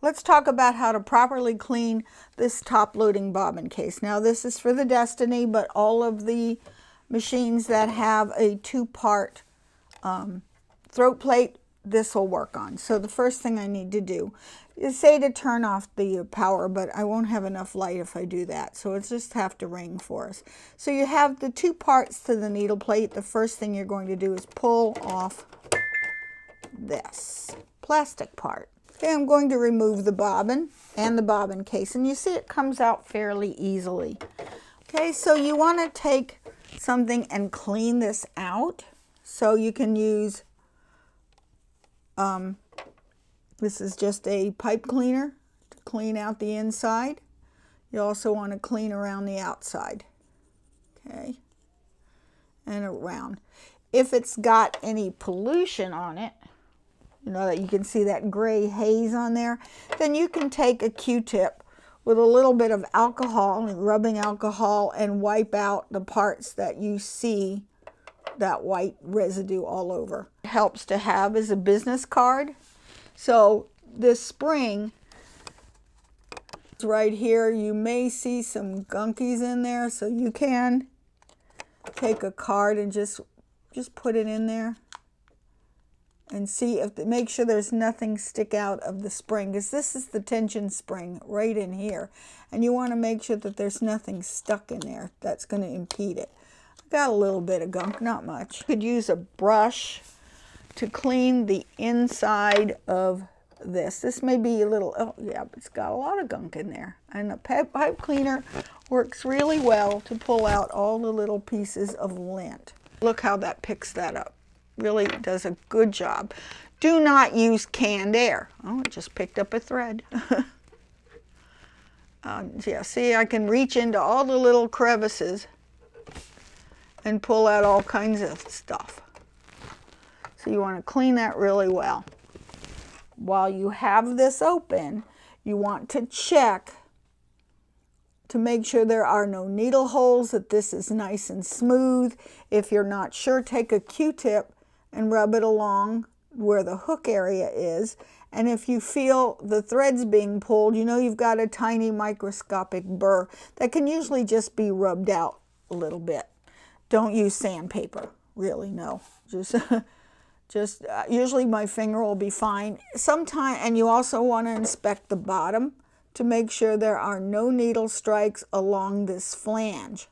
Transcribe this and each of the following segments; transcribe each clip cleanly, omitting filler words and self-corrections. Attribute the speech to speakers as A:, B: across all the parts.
A: Let's talk about how to properly clean this top loading bobbin case. Now this is for the Destiny, but all of the machines that have a two-part throat plate, this will work on. So the first thing I need to do is say to turn off the power, but I won't have enough light if I do that. So it's just have to ring for us. So you have the two parts to the needle plate. The first thing you're going to do is pull off this plastic part. Okay, I'm going to remove the bobbin and the bobbin case, and you see it comes out fairly easily. Okay, so you want to take something and clean this out. So you can use, this is just a pipe cleaner to clean out the inside. You also want to clean around the outside, okay, and around. If it's got any pollution on it, you know, that you can see that gray haze on there, then you can take a Q-tip with a little bit of alcohol, rubbing alcohol, and wipe out the parts that you see that white residue all over. It helps to have as a business card. So this spring right here, you may see some gunkies in there, so you can take a card and just put it in there and see if, make sure there's nothing stick out of the spring, because this is the tension spring right in here, and you want to make sure that there's nothing stuck in there that's going to impede it. I've got a little bit of gunk, not much. You could use a brush to clean the inside of this. This may be a little, oh yeah, but it's got a lot of gunk in there, and a pipe cleaner works really well to pull out all the little pieces of lint. Look how that picks that up. Really does a good job. Do not use canned air. Oh, it just picked up a thread. Yeah, see, I can reach into all the little crevices and pull out all kinds of stuff. So you want to clean that really well. While you have this open, you want to check to make sure there are no needle holes, that this is nice and smooth. If you're not sure, take a Q-tip and rub it along where the hook area is. And if you feel the threads being pulled, you know you've got a tiny microscopic burr that can usually just be rubbed out a little bit. Don't use sandpaper, really, no. Just usually my finger will be fine. Sometimes, and you also want to inspect the bottom to make sure there are no needle strikes along this flange,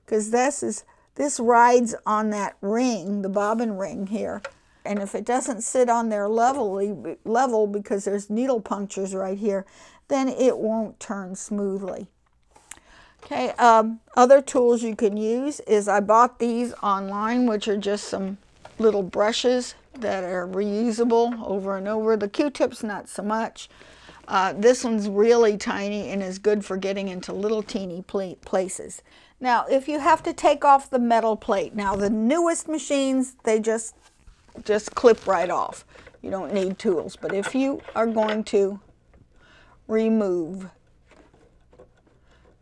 A: because this rides on that ring, the bobbin ring here, and if it doesn't sit on there level because there's needle punctures right here, then it won't turn smoothly. Okay, other tools you can use is, I bought these online, which are just some little brushes that are reusable over and over. The Q-tips not so much. This one's really tiny and is good for getting into little teeny places. Now, if you have to take off the metal plate, now the newest machines, they just clip right off. You don't need tools. But if you are going to remove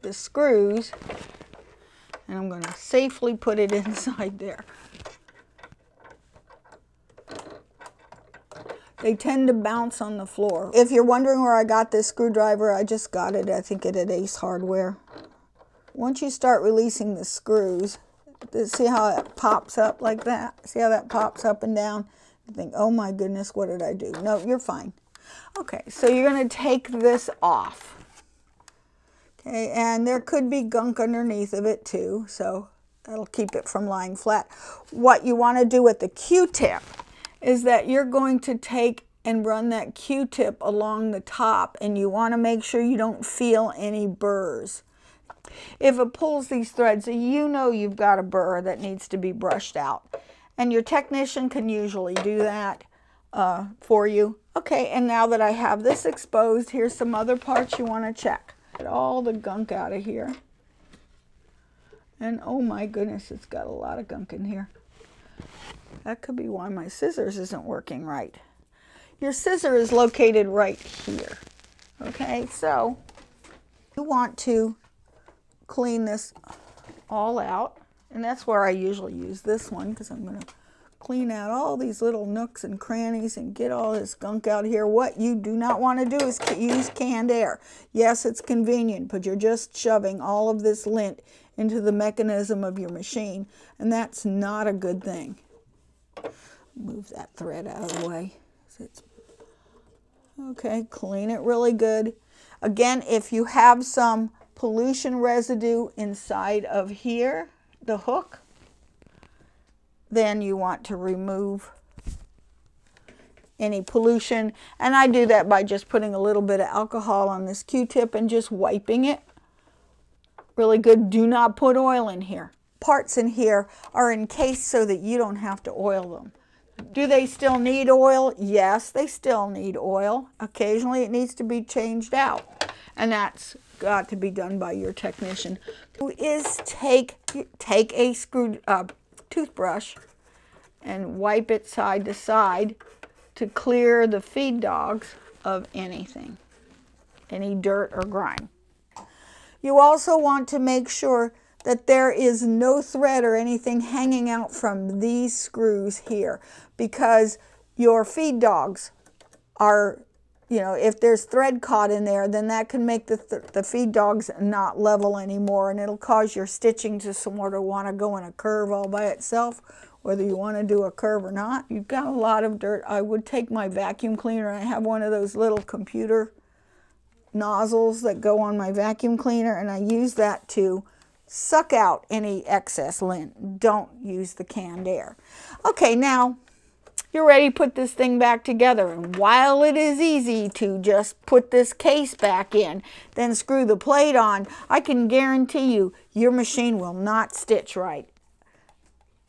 A: the screws, and I'm going to safely put it inside there. They tend to bounce on the floor. If you're wondering where I got this screwdriver, I just got it, I think, at Ace Hardware. Once you start releasing the screws, see how it pops up like that? See how that pops up and down? You think, oh my goodness, what did I do? No, you're fine. Okay, so you're going to take this off. Okay, and there could be gunk underneath of it too, so that'll keep it from lying flat. What you want to do with the Q-tip is that you're going to take and run that Q-tip along the top, and you want to make sure you don't feel any burrs. If it pulls these threads, you know you've got a burr that needs to be brushed out, and your technician can usually do that for you. Okay, and now that I have this exposed, here's some other parts you want to check. Get all the gunk out of here. And oh my goodness, it's got a lot of gunk in here. That could be why my scissors isn't working right. Your scissor is located right here. Okay, so you want to clean this all out, and that's where I usually use this one, because I'm going to clean out all these little nooks and crannies and get all this gunk out here. What you do not want to do is use canned air. Yes, it's convenient, but you're just shoving all of this lint into the mechanism of your machine, and that's not a good thing. Move that thread out of the way. Okay, clean it really good. Again, if you have some pollution residue inside of here, the hook, then you want to remove any pollution. And I do that by just putting a little bit of alcohol on this Q-tip and just wiping it really good. Do not put oil in here. Parts in here are encased so that you don't have to oil them. Do they still need oil? Yes, they still need oil. Occasionally it needs to be changed out, and that's got to be done by your technician. Is take a toothbrush and wipe it side to side to clear the feed dogs of anything, any dirt or grime. You also want to make sure that there is no thread or anything hanging out from these screws here, because your feed dogs are, you know, if there's thread caught in there, then that can make the feed dogs not level anymore, and it'll cause your stitching to sort of want to go in a curve all by itself, whether you want to do a curve or not. You've got a lot of dirt. I would take my vacuum cleaner. I have one of those little computer nozzles that go on my vacuum cleaner, and I use that to suck out any excess lint. Don't use the canned air. Okay, now you're ready to put this thing back together. And while it is easy to just put this case back in, then screw the plate on, I can guarantee you your machine will not stitch right.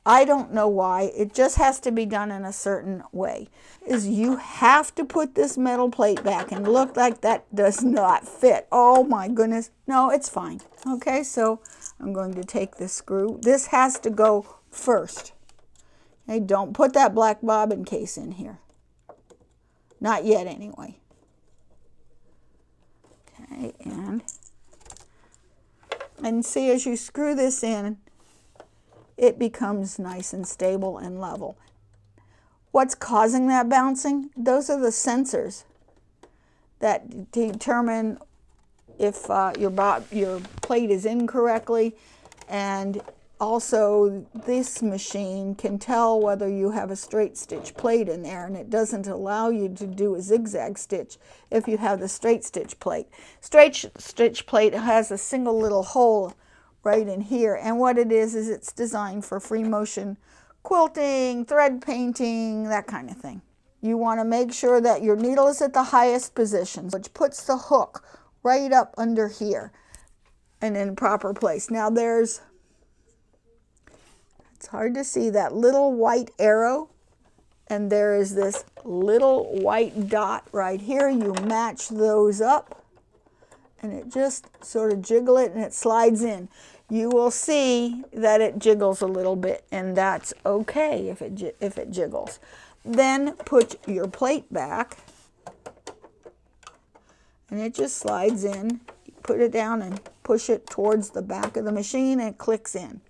A: I don't know why. It just has to be done in a certain way. You have to put this metal plate back, and look like that does not fit. Oh my goodness. No, it's fine. Okay, so I'm going to take this screw. This has to go first. Okay, don't put that black bobbin case in here. Not yet anyway. Okay, and see, as you screw this in, it becomes nice and stable and level. What's causing that bouncing? Those are the sensors that determine if your plate is in correctly, and also this machine can tell whether you have a straight stitch plate in there, and it doesn't allow you to do a zigzag stitch if you have the straight stitch plate. Straight stitch plate has a single little hole right in here, and what it is it's designed for free motion quilting, thread painting, that kind of thing. You want to make sure that your needle is at the highest position, which puts the hook right up under here and in proper place. Now it's hard to see that little white arrow, and there is this little white dot right here. You match those up, and it just sort of jiggle it, and it slides in. You will see that it jiggles a little bit, and that's okay if it jiggles. Then put your plate back, and it just slides in. You put it down and push it towards the back of the machine, and it clicks in.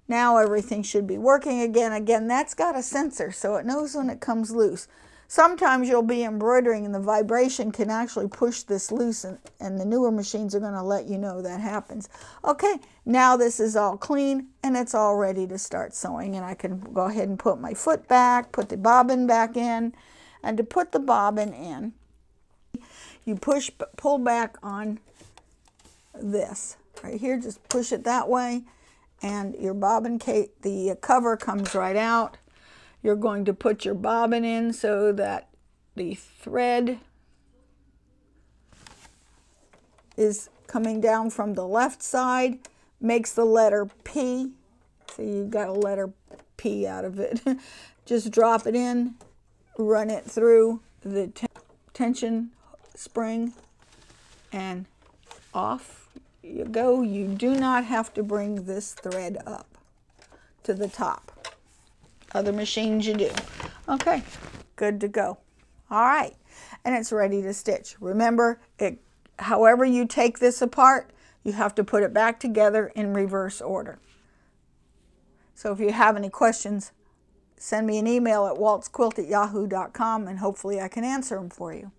A: Now everything should be working again. Again, that's got a sensor, so it knows when it comes loose. Sometimes you'll be embroidering and the vibration can actually push this loose, and the newer machines are going to let you know that happens. Okay, now this is all clean and it's all ready to start sewing, and I can go ahead and put my foot back, put the bobbin back in. And to put the bobbin in, you pull back on this right here, just push it that way, and your bobbin case, the cover comes right out. You're going to put your bobbin in so that the thread is coming down from the left side, makes the letter P. So you got a letter P out of it. Just drop it in, run it through the tension spring, and off you go. You do not have to bring this thread up to the top. Other machines you do. Okay, good to go. All right, and it's ready to stitch. Remember, however you take this apart, you have to put it back together in reverse order. So if you have any questions, send me an email at waltzquilt@yahoo.com, and hopefully I can answer them for you.